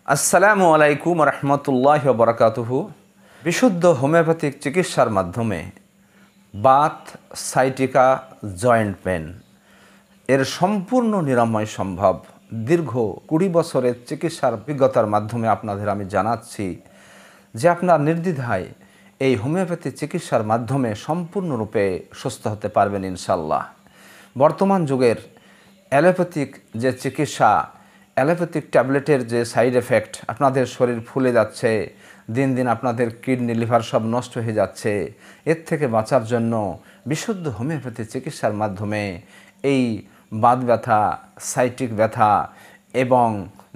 আসসালামু আলাইকুম রহমতুল্লাহি ওয়া বারাকাতুহু। বিশুদ্ধ হোমিওপ্যাথিক চিকিৎসার মাধ্যমে বাত, সাইটিকা, জয়েন্ট পেন এর সম্পূর্ণ নিরাময় সম্ভব। দীর্ঘ 20 বছরের চিকিৎসার অভিজ্ঞতার মাধ্যমে আপনাদের আমি জানাচ্ছি যে আপনার নির্দ্বিধায় এই হোমিওপ্যাথি চিকিৎসার মাধ্যমে সম্পূর্ণরূপে সুস্থ হতে পারবেন ইনশাল্লাহ। বর্তমান যুগের অ্যালোপ্যাথিক যে চিকিৎসা, অ্যালোপ্যাথিক ট্যাবলেটের যে সাইড এফেক্ট, আপনাদের শরীর ফুলে যাচ্ছে, দিন দিন আপনাদের কিডনি লিভার সব নষ্ট হয়ে যাচ্ছে, এর থেকে বাঁচার জন্য বিশুদ্ধ হোমিওপ্যাথি চিকিৎসার মাধ্যমে এই বাত ব্যথা, সাইটিক ব্যথা এবং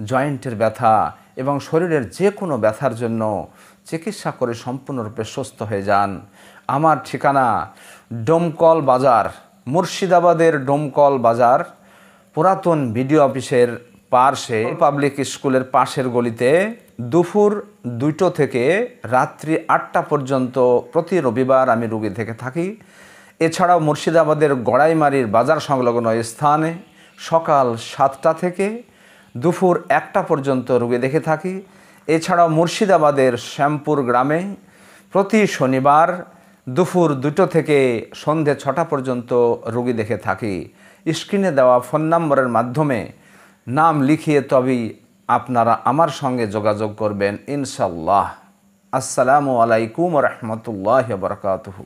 জয়েন্টের ব্যথা এবং শরীরের যে কোনো ব্যথার জন্য চিকিৎসা করে সম্পূর্ণরূপে সুস্থ হয়ে যান। আমার ঠিকানা ডোমকল বাজার, মুর্শিদাবাদের ডোমকল বাজার, পুরাতন বিডিও অফিসের পাশে, পাবলিক স্কুলের পাশের গলিতে দুপুর 2টো থেকে রাত্রি 8টা পর্যন্ত প্রতি রবিবার আমি রোগী থেকে থাকি। এছাড়াও মুর্শিদাবাদের গড়াইমারির বাজার সংলগ্ন স্থানে সকাল 7টা থেকে দুপুর 1টা পর্যন্ত রোগী দেখে থাকি। এছাড়াও মুর্শিদাবাদের শ্যামপুর গ্রামে প্রতি শনিবার দুপুর 2টো থেকে সন্ধে 6টা পর্যন্ত রোগী দেখে থাকি। স্ক্রিনে দেওয়া ফোন নম্বরের মাধ্যমে নাম লিখিয়ে তবেই আপনারা আমার সঙ্গে যোগাযোগ করবেন ইনশাল্লাহ। আসসালামু আলাইকুম রহমতুল্লাহি ওয়া বারাকাতুহু।